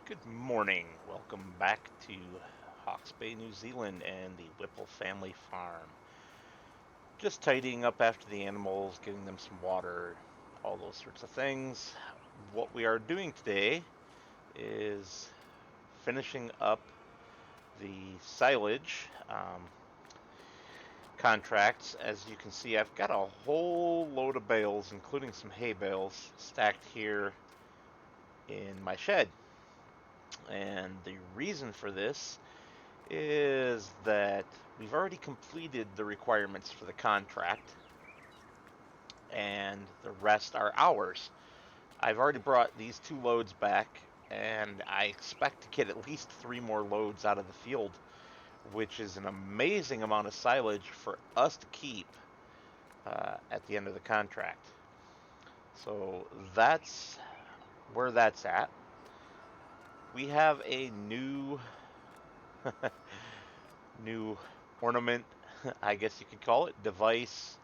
Good morning. Welcome back to Hawke's Bay, New Zealand and the Whipple family farm. Just tidying up after the animals, getting them some water, all those sorts of things. What we are doing today is finishing up the silage contracts. As you can see, I've got a whole load of bales, including some hay bales, stacked here in my shed. And the reason for this is that we've already completed the requirements for the contract, and the rest are ours. I've already brought these two loads back, and I expect to get at least three more loads out of the field, which is an amazing amount of silage for us to keep at the end of the contract. So that's where that's at. We have a new ornament, I guess you could call it, device,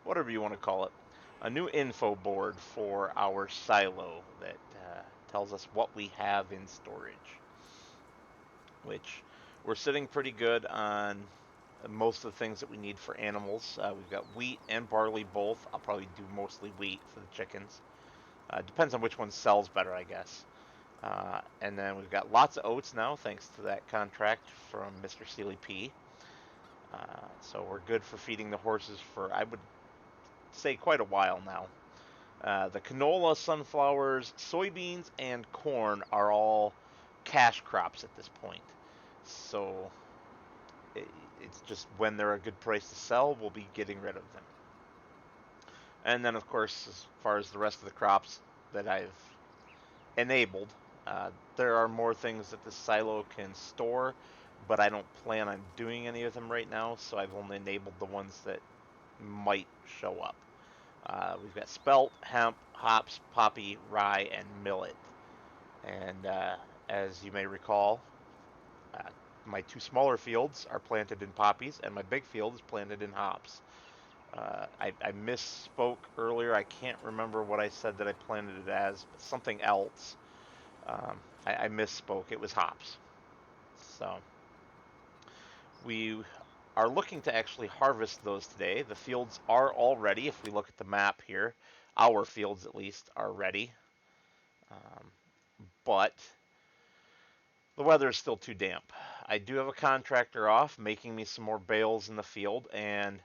whatever you want to call it. A new info board for our silo that tells us what we have in storage, which we're sitting pretty good on most of the things that we need for animals. We've got wheat and barley both. I'll probably do mostly wheat for the chickens. Depends on which one sells better, I guess. And then we've got lots of oats now, thanks to that contract from Mr. Sealy P. So we're good for feeding the horses for, I would say, quite a while now. The canola, sunflowers, soybeans, and corn are all cash crops at this point. So it's just when they're a good price to sell, we'll be getting rid of them. And then, of course, as far as the rest of the crops that I've enabled, there are more things that the silo can store, but I don't plan on doing any of them right now, so I've only enabled the ones that might show up. We've got spelt, hemp, hops, poppy, rye, and millet. And as you may recall, uh, my two smaller fields are planted in poppies, and my big field is planted in hops. I misspoke earlier. I can't remember what I said that I planted it as, but something else. I misspoke. It was hops. So we are looking to actually harvest those today. The fields are all ready. If we look at the map here, our fields at least are ready. Um, but the weather is still too damp. I do have a contractor off making me some more bales in the field, and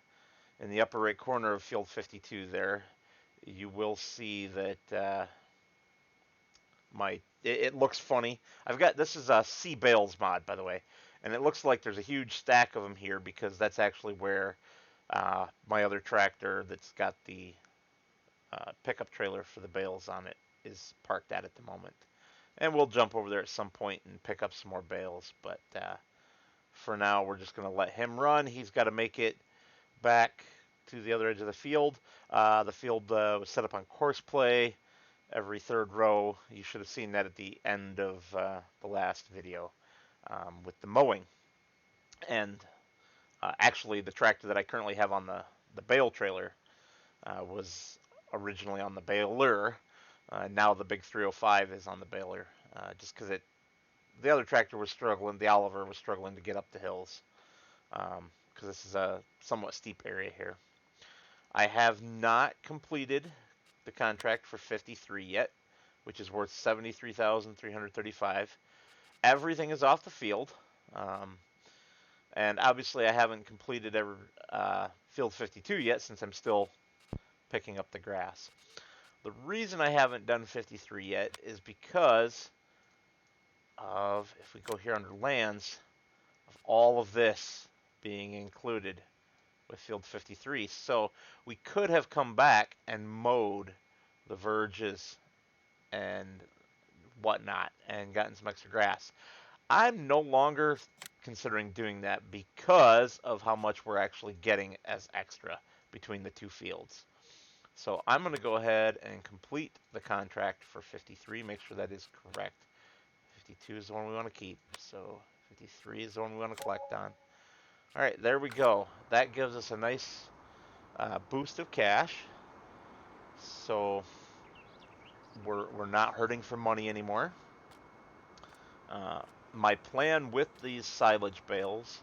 in the upper right corner of field 52 there, you will see that it looks funny. I've got, this is a C bales mod, by the way, and it looks like there's a huge stack of them here because that's actually where my other tractor that's got the pickup trailer for the bales on it is parked at the moment. And we'll jump over there at some point and pick up some more bales, but for now we're just going to let him run. He's got to make it back to the other edge of the field. The field was set up on course play every third row. You should have seen that at the end of the last video with the mowing. And actually, the tractor that I currently have on the bale trailer was originally on the baler. Now the big 305 is on the baler, just because the other tractor was struggling. The Oliver was struggling to get up the hills because this is a somewhat steep area here. I have not completed the contract for 53 yet, which is worth 73,335. Everything is off the field, and obviously I haven't completed field 52 yet since I'm still picking up the grass. The reason I haven't done 53 yet is because of, if we go here under lands, of all of this being included with field 53. So we could have come back and mowed the verges and whatnot and gotten some extra grass. I'm no longer considering doing that because of how much we're actually getting as extra between the two fields. So I'm going to go ahead and complete the contract for 53, make sure that is correct. 52 is the one we want to keep, so 53 is the one we want to collect on. All right, there we go. That gives us a nice boost of cash. So we're not hurting for money anymore. Uh, my plan with these silage bales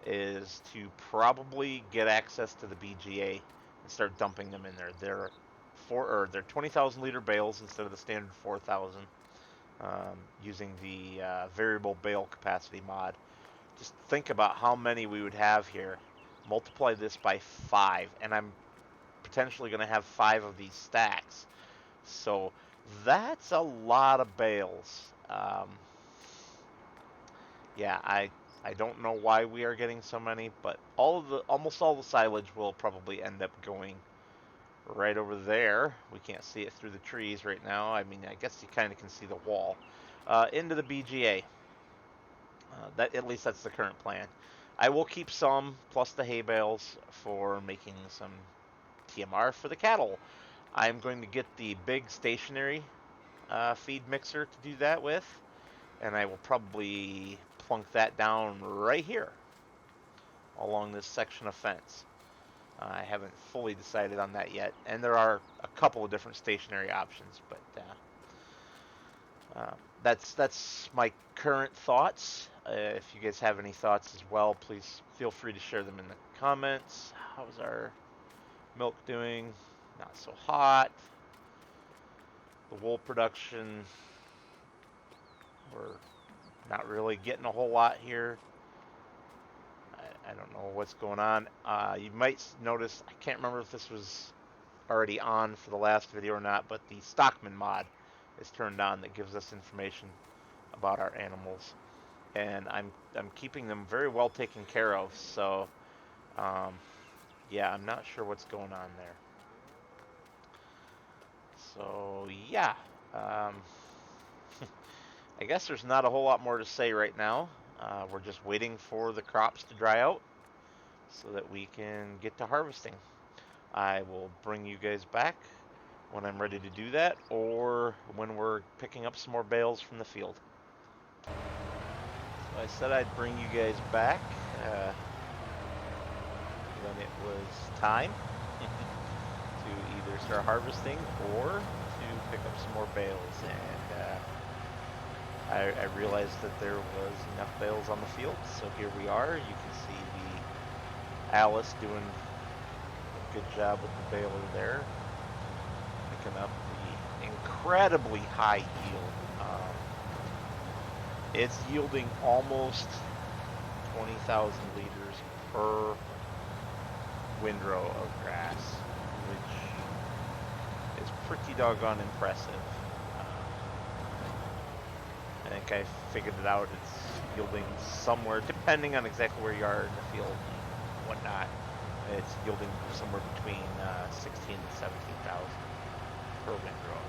is to probably get access to the BGA and start dumping them in there. They're 20,000 liter bales instead of the standard 4,000, using the variable bale capacity mod. Just think about how many we would have here. Multiply this by 5, and I'm potentially going to have 5 of these stacks. So that's a lot of bales. Yeah, I don't know why we are getting so many, but almost all the silage will probably end up going right over there. We can't see it through the trees right now. I mean, I guess you kind of can see the wall. Into the BGA. At least that's the current plan. I will keep some plus the hay bales for making some TMR for the cattle. I'm going to get the big stationary feed mixer to do that with, and I will probably plunk that down right here along this section of fence. I haven't fully decided on that yet, and there are a couple of different stationary options, but that's my current thoughts. If you guys have any thoughts as well, please feel free to share them in the comments. How's our milk doing? Not so hot. The wool production, we're not really getting a whole lot here. I don't know what's going on. You might notice, I can't remember if this was already on for the last video or not, but the Stockman mod is turned on that gives us information about our animals, and I'm keeping them very well taken care of. So yeah, I'm not sure what's going on there. So yeah, I guess there's not a whole lot more to say right now. We're just waiting for the crops to dry out so that we can get to harvesting. I will bring you guys back when I'm ready to do that, or when we're picking up some more bales from the field. So I said I'd bring you guys back when it was time to either start harvesting or to pick up some more bales. And I realized that there was enough bales on the field, so here we are. You can see the Alice doing a good job with the baler there, picking up the incredibly high yield. It's yielding almost 20,000 liters per windrow of grass, which is pretty doggone impressive. I think I figured it out. It's yielding somewhere, depending on exactly where you are in the field and whatnot, it's yielding somewhere between 16 and 17,000 per windrow,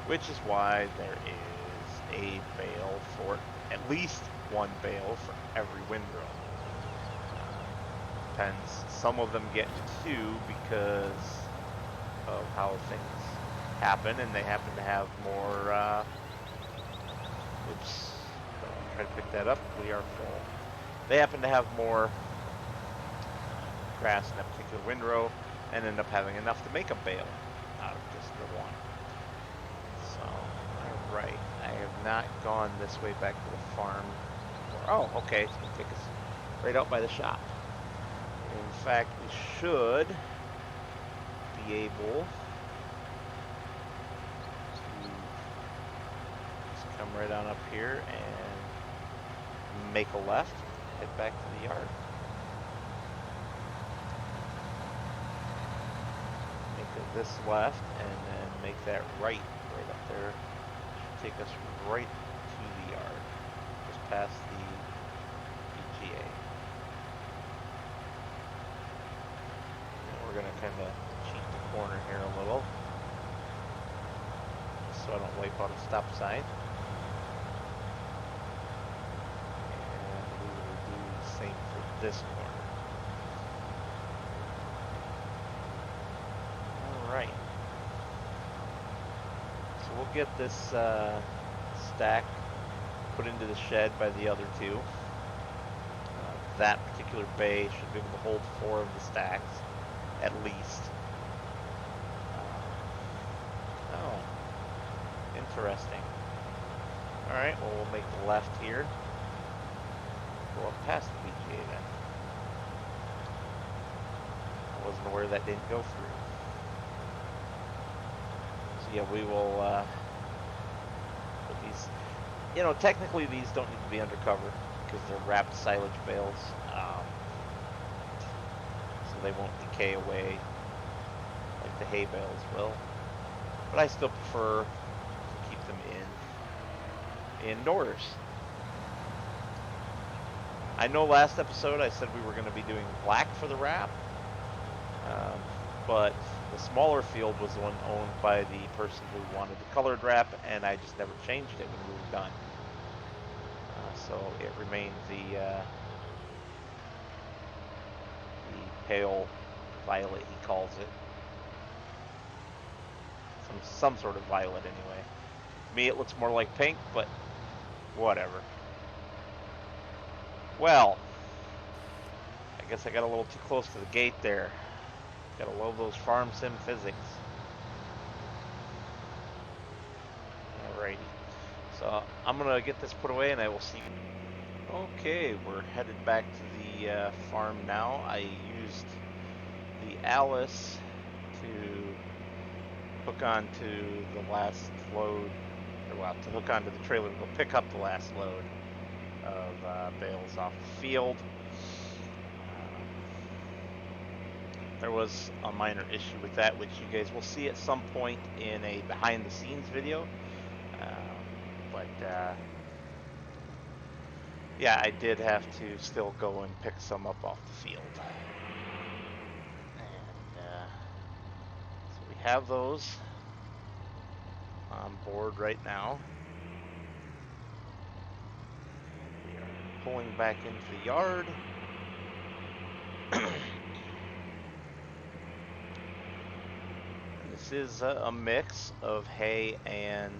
which is why there is a bale for at least one bale for every windrow. Depends. Some of them get two because of how things happen, and they happen to have more. Oops. Try to pick that up. We are full. They happen to have more grass in that particular windrow and end up having enough to make a bale out of just the one. So, alright. I have not gone this way back to the farm. Oh, okay. It's going to take us right out by the shop. In fact, we should be able to just come right on up here and make a left, head back to the yard. Make this left and then make that right up there. Should take us right to the yard, just past the BGA. We're going to kind of cheat the corner here a little, so I don't wipe out a stop sign. And we will do the same for this corner. Alright. So we'll get this stack put into the shed by the other two. That particular bay should be able to hold 4 of the stacks. At least. Oh, interesting. Alright, well, we'll make the left here. Go up past the BGA then. I wasn't aware that didn't go through. So yeah, we will put these, you know, technically these don't need to be undercover because they're wrapped silage bales, so they won't decay away like the hay bales will. But I still prefer to keep them indoors. I know last episode I said we were going to be doing black for the wrap, but the smaller field was the one owned by the person who wanted the colored wrap, and I just never changed it when we were done. So it remained the pale violet, he calls it. Some sort of violet anyway. To me it looks more like pink, but whatever. Well, I guess I got a little too close to the gate there. Gotta love those farm sim physics. Alrighty. So I'm gonna get this put away and I will see you. Okay, we're headed back to the farm now. I used the Alice to hook onto the last load, or well, to hook onto the trailer to go pick up the last load of bales off the field. There was a minor issue with that, which you guys will see at some point in a behind-the-scenes video. But yeah, I did have to still go and pick some up off the field. And so we have those on board right now. We are pulling back into the yard. This is a mix of hay and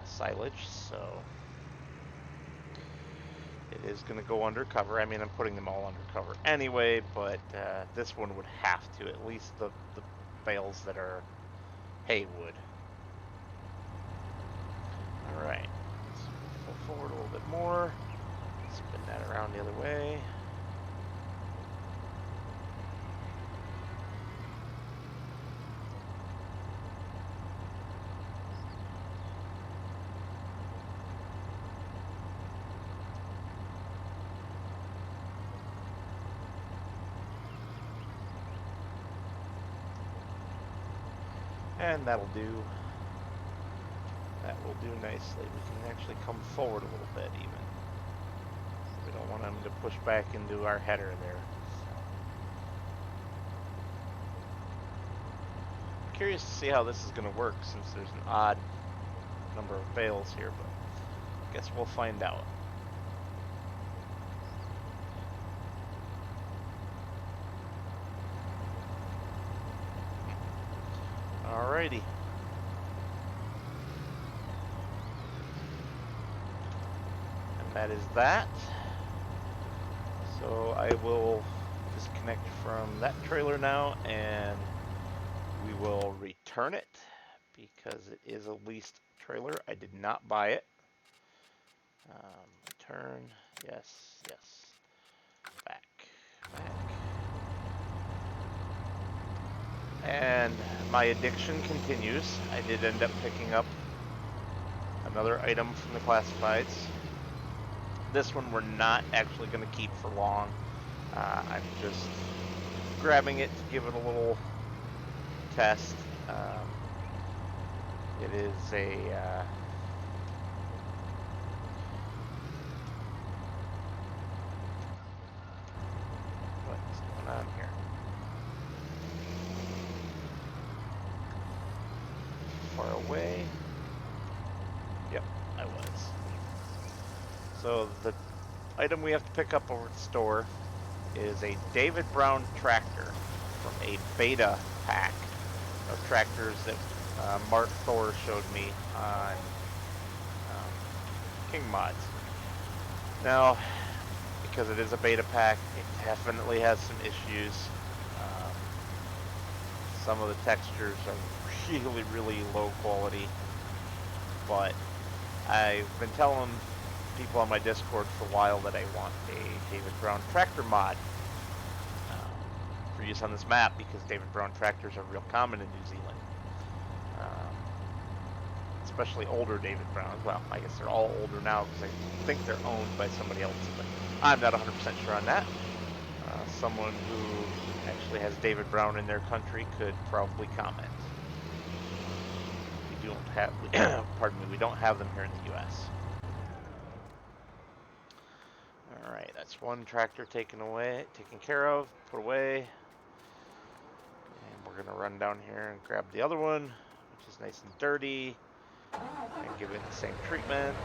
silage, so it is going to go undercover. I mean, I'm putting them all undercover anyway, but this one would have to, at least the bales that are hay wood. Alright, let's pull forward a little bit more, spin that around the other way. And that'll do. That will do nicely. We can actually come forward a little bit even. We don't want them to push back into our header there. So. Curious to see how this is going to work since there's an odd number of bales here, but I guess we'll find out. Alrighty. And that is that. So I will disconnect from that trailer now and we will return it because it is a leased trailer. I did not buy it. Return. Yes, yes. Back. And my addiction continues. I did end up picking up another item from the classifieds. This one we're not actually going to keep for long. I'm just grabbing it to give it a little test. It is a what's going on here? Far away. Yep, I was. So the item we have to pick up over at the store is a David Brown tractor from a beta pack of tractors that Mark Thor showed me on King Mods. Now, because it is a beta pack, it definitely has some issues. Some of the textures are really, really low quality, but I've been telling people on my Discord for a while that I want a David Brown tractor mod for use on this map, because David Brown tractors are real common in New Zealand. Especially older David Browns. Well, I guess they're all older now because I think they're owned by somebody else, but I'm not 100% sure on that. Someone who actually has David Brown in their country could probably comment. We don't have, pardon me, we don't have them here in the U.S. All right, that's one tractor taken care of, put away. And we're gonna run down here and grab the other one, which is nice and dirty, and give it the same treatment.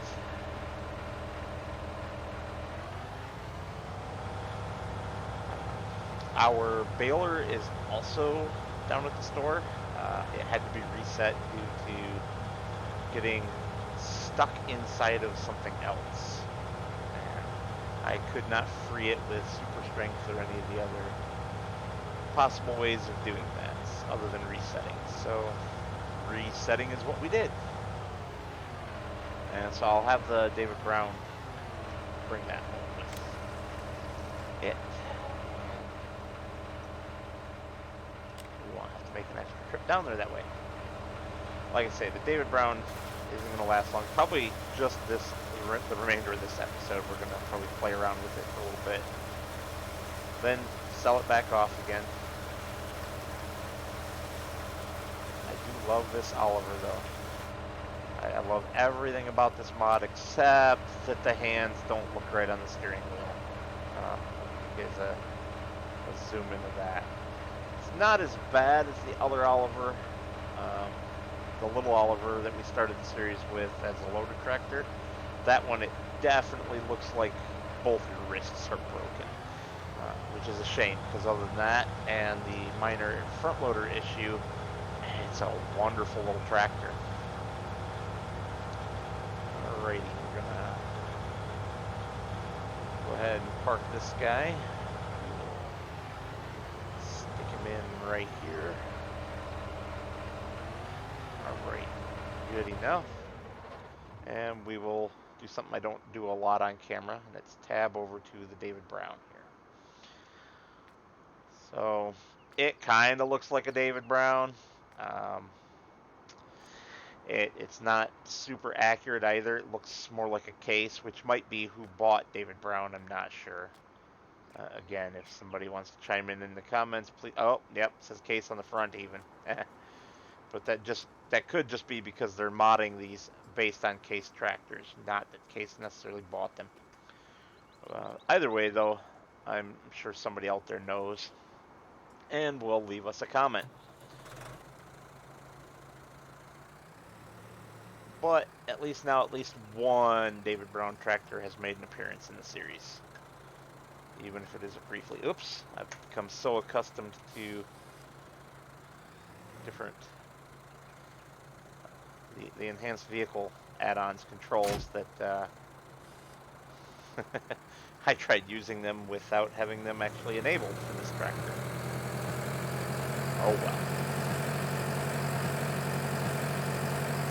Our baler is also down at the store. It had to be reset due to getting stuck inside of something else. And I could not free it with super strength or any of the other possible ways of doing that other than resetting. So resetting is what we did. And so I'll have the David Brown bring that home with it. We won't have to make an extra trip down there that way. Like I say, the David Brown isn't going to last long. Probably just the remainder of this episode. We're going to probably play around with it for a little bit. Then sell it back off again. I do love this Oliver though. I love everything about this mod except that the hands don't look right on the steering wheel. You guys let's zoom into that. It's not as bad as the other Oliver, the little Oliver that we started the series with as a loader tractor. That one, it definitely looks like both your wrists are broken, which is a shame, because other than that and the minor front loader issue, it's a wonderful little tractor. Alrighty, we're gonna go ahead and park this guy. Stick him in right here. Alright, good enough. And we will do something I don't do a lot on camera, and it's tab over to the David Brown here. So it kind of looks like a David Brown. It's not super accurate either. It looks more like a case, which might be who bought David Brown. I'm not sure. Again, if somebody wants to chime in the comments, please. Oh, yep, it says case on the front even. But that could just be because they're modding these based on case tractors, not that Case necessarily bought them. Either way, though, I'm sure somebody out there knows and will leave us a comment. But at least one David Brown tractor has made an appearance in the series. Even if it is a briefly. Oops, I've become so accustomed to different the enhanced vehicle add-ons controls that I tried using them without having them actually enabled for this tractor. Oh well.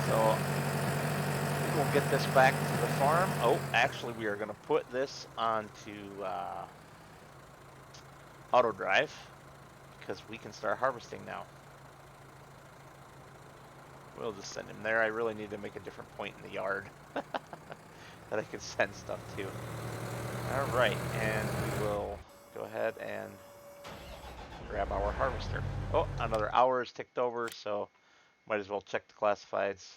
So we'll get this back to the farm. Oh, actually we are going to put this onto auto drive because we can start harvesting now. We'll just send him there. I really need to make a different point in the yard that I can send stuff to. Alright, and we will go ahead and grab our harvester. Oh, another hour is ticked over, so might as well check the classifieds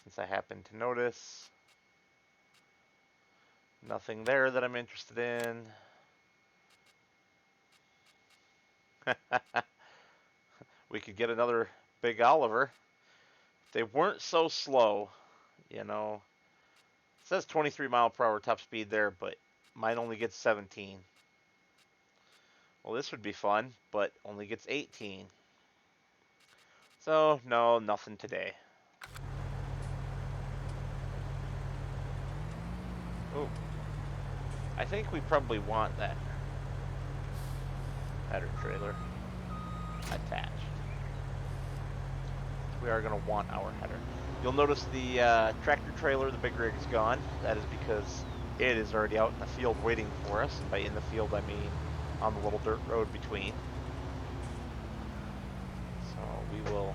since I happen to notice nothing there that I'm interested in. We could get another big Oliver. They weren't so slow, you know. It says 23 mile per hour top speed there, but mine only gets 17. Well, this would be fun, but only gets 18. So, no, nothing today. Oh, I think we probably want that header trailer attached. We are going to want our header. You'll notice the tractor trailer, the big rig, is gone. That is because it is already out in the field waiting for us. And by in the field, I mean on the little dirt road between. So we will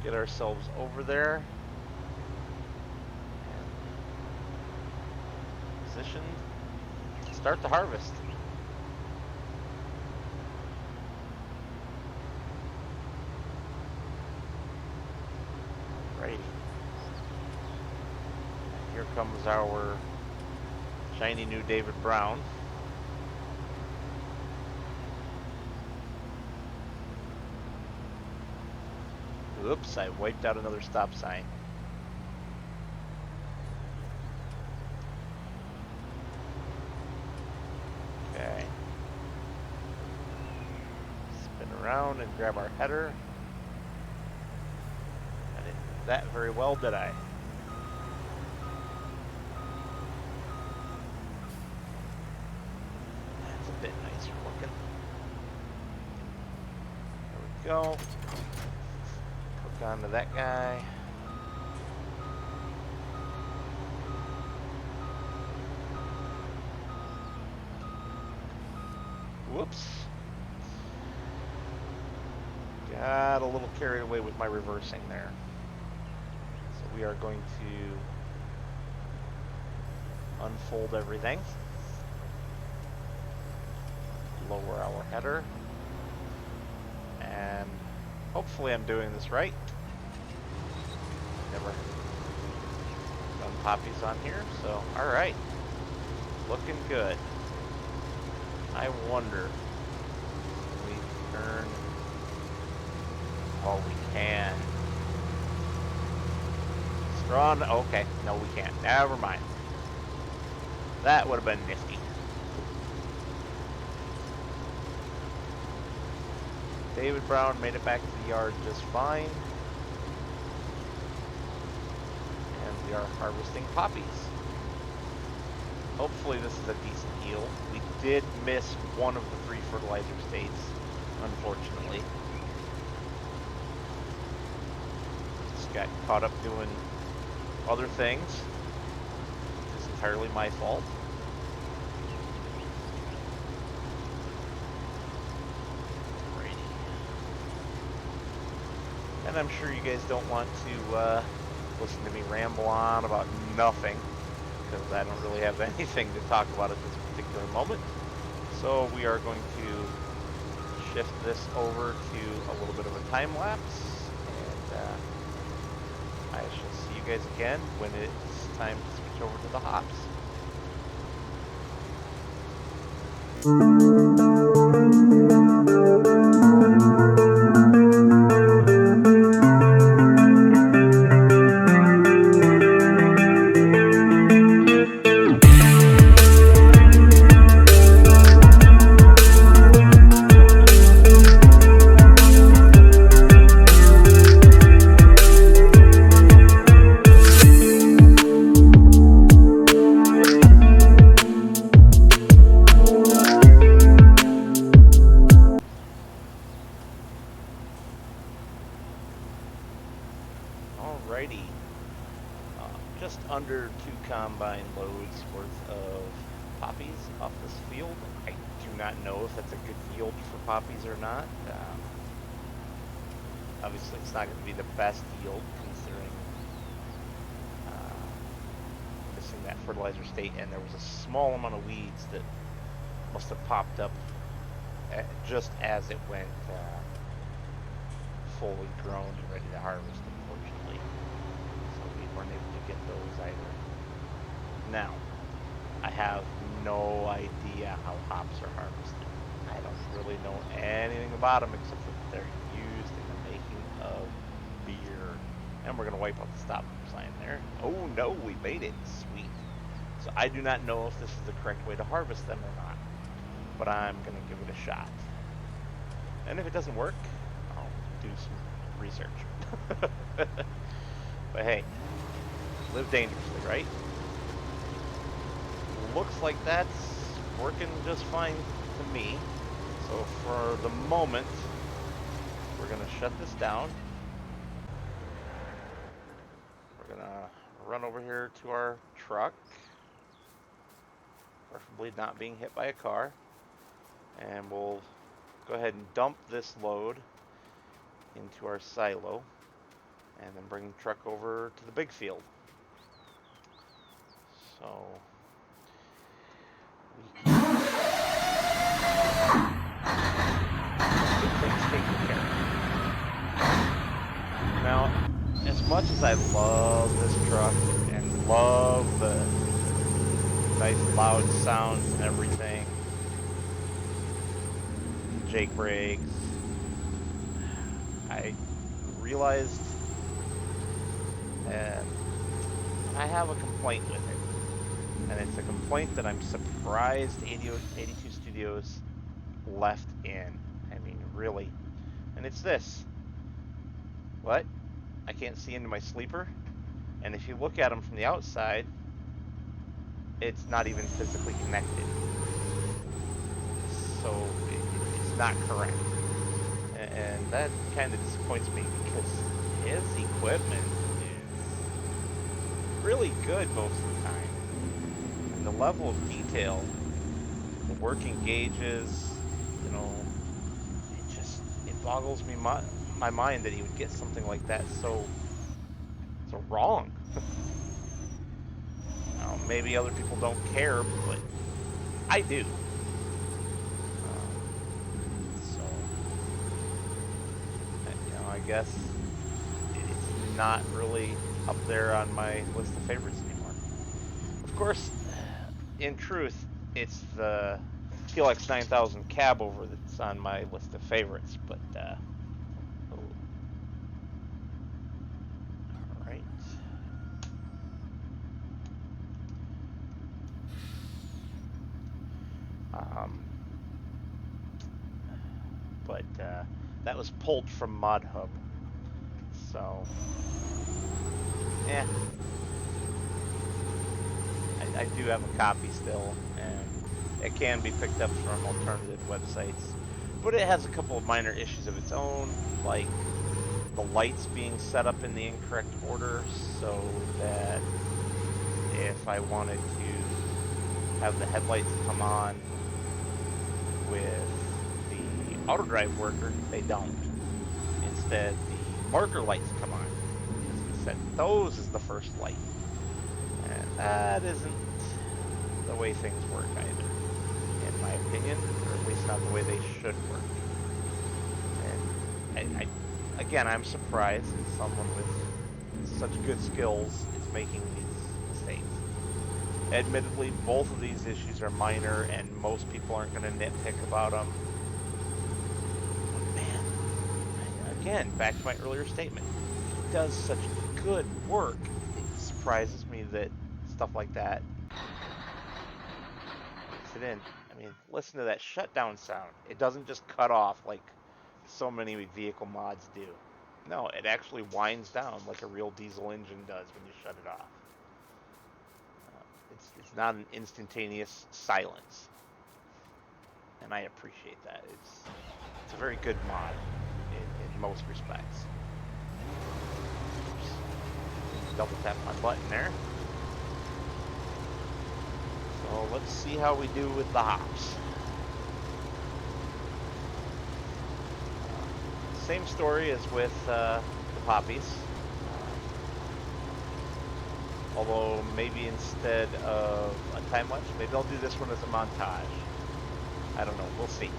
get ourselves over there. And positioned. Start the harvest. Righty. Here comes our shiny new David Brown. Oops, I wiped out another stop sign. Okay. Spin around and grab our header. I didn't do that very well, did I? That's a bit nicer looking. There we go. Hook onto that guy. Whoops. Got a little carried away with my reversing there. So we are going to unfold everything. Lower our header. And hopefully I'm doing this right. Never done poppies on here, so alright. Looking good. I wonder if we turn. Oh, we can. Straw. Okay, no, we can't. Never mind. That would have been nifty. David Brown made it back to the yard just fine. And we are harvesting poppies. Hopefully this is a decent yield. We did miss one of the 3 fertilizer states, unfortunately. Just got caught up doing other things, which is entirely my fault. And I'm sure you guys don't want to listen to me ramble on about nothing, because I don't really have anything to talk about at this particular moment. So we are going to shift this over to a little bit of a time lapse, and I shall see you guys again when it's time to switch over to the hops. Alrighty, just under 2 combine loads worth of poppies off this field. I do not know if that's a good yield for poppies or not. Obviously it's not going to be the best yield considering missing that fertilizer state, and there was a small amount of weeds that must have popped up just as it went fully grown and ready to harvest, unfortunately. So we weren't able to get those either. Now, I have no idea how hops are harvested. I don't really know anything about them except that they're used in the making of beer. And we're going to wipe out the stop sign there. Oh no, we made it. Sweet. So I do not know if this is the correct way to harvest them or not, but I'm going to give it a shot. And if it doesn't work, I'll do some research. But hey, live dangerously, right? Looks like that's working just fine to me. So for the moment, we're going to shut this down. run over here to our truck, preferably not being hit by a car, and we'll go ahead and dump this load into our silo and then bring the truck over to the big field. So we can get things taken care of. Now, as much as I love this truck and love the nice loud sounds and everything, Jake brakes, I realized I have a complaint with it, and it's a complaint that I'm surprised 82 Studios left in. I mean, really. And it's this. What? I can't see into my sleeper? And if you look at them from the outside, it's not even physically connected. So it's not correct. And that kind of disappoints me because his equipment is really good most of the time. And the level of detail, the working gauges, you know, it boggles me my mind that he would get something like that so wrong. Now, maybe other people don't care, but I do. I guess it's not really up there on my list of favorites anymore. Of course, in truth, it's the TLX 9000 cab over that's on my list of favorites, but alright. That was pulled from ModHub. So, I do have a copy still, and it can be picked up from alternative websites. But it has a couple of minor issues of its own, like the lights being set up in the incorrect order, so that if I wanted to have the headlights come on with the auto drive worker, they don't. Instead, the marker lights come on. Because we set those as the first light. And that isn't the way things work either, in my opinion, or at least not the way they should work. And again, I'm surprised that someone with such good skills is making these mistakes. Admittedly, both of these issues are minor, and most people aren't going to nitpick about them. But man, again, back to my earlier statement, he does such good work. It surprises me that stuff like that makes it in. I mean, listen to that shutdown sound. It doesn't just cut off like so many vehicle mods do. No, it actually winds down like a real diesel engine does when you shut it off. It's not an instantaneous silence, and I appreciate that. It's a very good mod in most respects. Oops. Double tap my button there. So let's see how we do with the hops. Same story as with the poppies. Although maybe instead of a time lapse, maybe I'll do this one as a montage. I don't know. We'll see.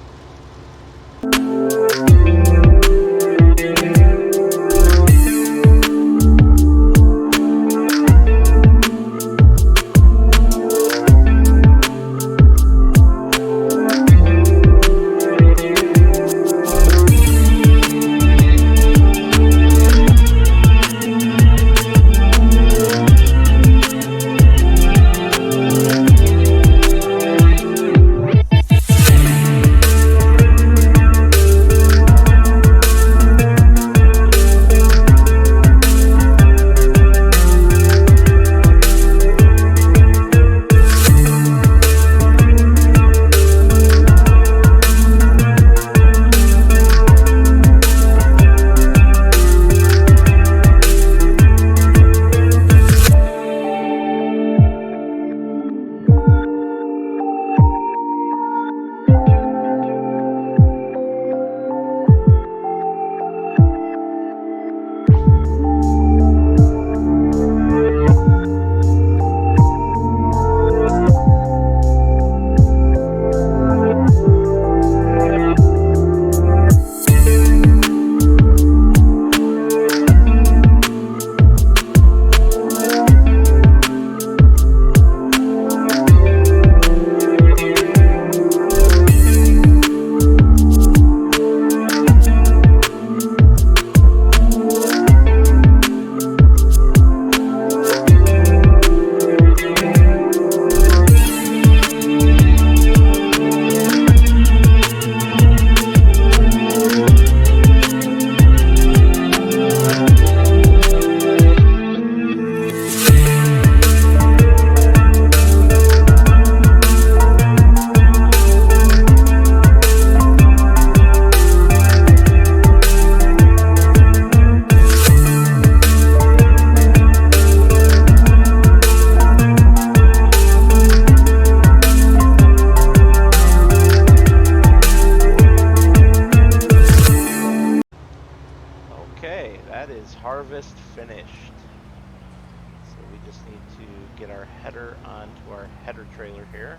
just need to get our header onto our header trailer here.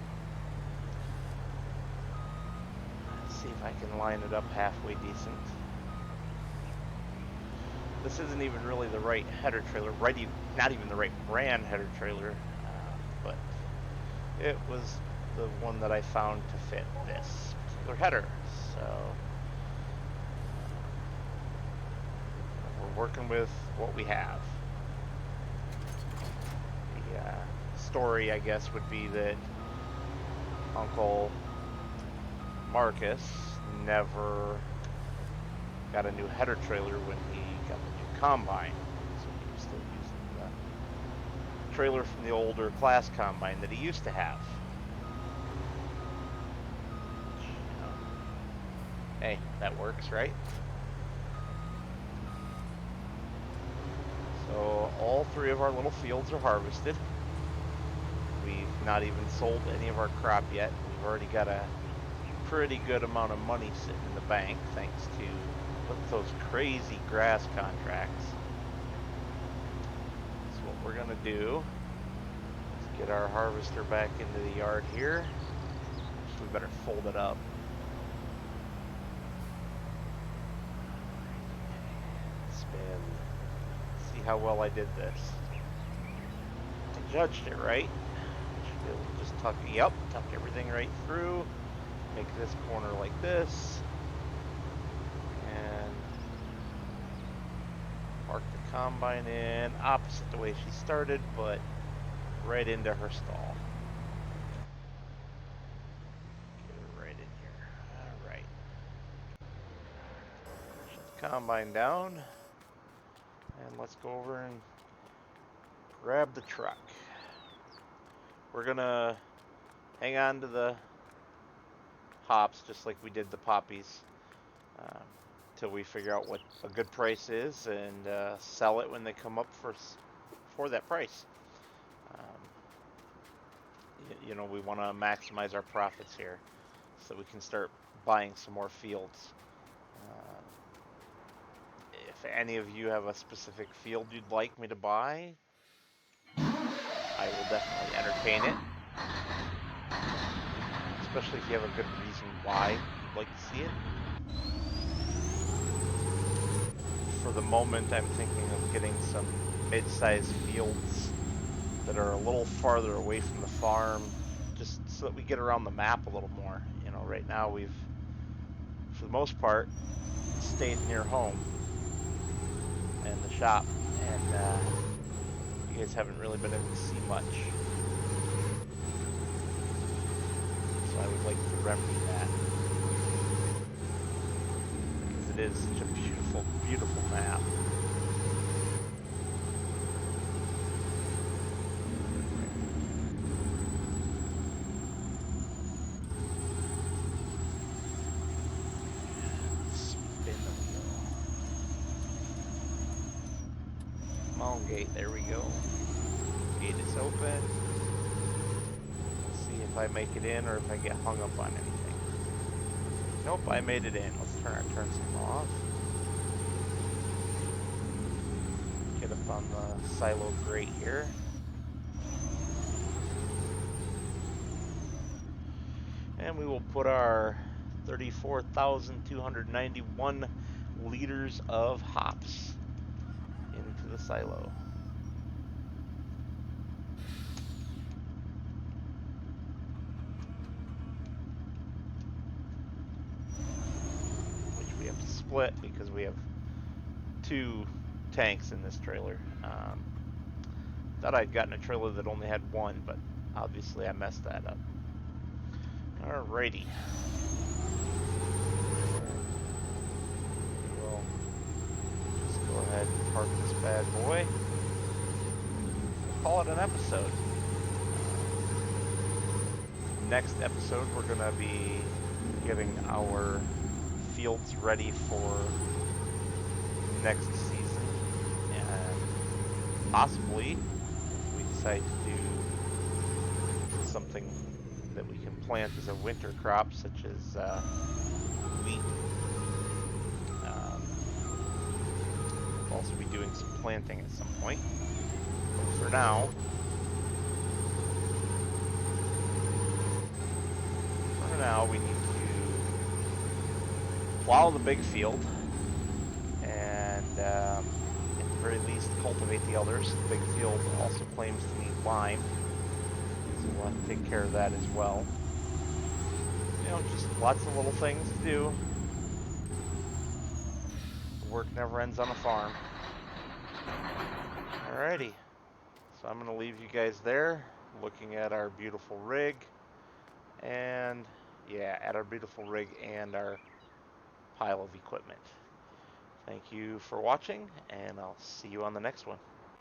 Let's see if I can line it up halfway decent. This isn't even really the right header trailer, not even the right brand header trailer, but it was the one that I found to fit this particular header. So we're working with what we have. The story, I guess, would be that Uncle Marcus never got a new header trailer when he got the new combine. So he was still using the trailer from the older class combine that he used to have. Hey, that works, right? So all 3 of our little fields are harvested. We've not even sold any of our crop yet. We've already got a pretty good amount of money sitting in the bank thanks to those crazy grass contracts. So what we're gonna do is get our harvester back into the yard here. So we better fold it up. Spin. See how well I did this. I judged it right. Should be able to just tuck everything right through. Make this corner like this. And park the combine in opposite the way she started, but right into her stall. Get her right in here. Alright. Shut the combine down. And let's go over and grab the truck. We're gonna hang on to the hops just like we did the poppies till we figure out what a good price is and sell it when they come up for that price. You know, we want to maximize our profits here so we can start buying some more fields. If any of you have a specific field you'd like me to buy, I will definitely entertain it. Especially if you have a good reason why you'd like to see it. For the moment, I'm thinking of getting some mid-sized fields that are a little farther away from the farm, just so that we get around the map a little more. You know, right now we've, for the most part, stayed near home and the shop, and you guys haven't really been able to see much. So I would like to remedy that, because it is such a beautiful, beautiful map. Spin the wheel. Come on, gate, there we go. Gate is open. If I make it in or if I get hung up on anything. Nope, I made it in. Let's turn our turn signal off. Get up on the silo grate here. And we will put our 34,291 liters of hops into the silo. Split because we have 2 tanks in this trailer. Thought I'd gotten a trailer that only had 1, but obviously I messed that up. Alrighty. We'll just go ahead and park this bad boy. Call it an episode. Next episode we're going to be getting our fields ready for next season, and possibly if we decide to do something that we can plant as a winter crop, such as wheat. We'll also be doing some planting at some point. But for now, we need to plow the big field and at the very least cultivate the others. The big field also claims to need lime, so we'll have to take care of that as well. You know, just lots of little things to do. The work never ends on a farm. Alrighty, so I'm going to leave you guys there looking at our beautiful rig and our pile of equipment. Thank you for watching, and I'll see you on the next one.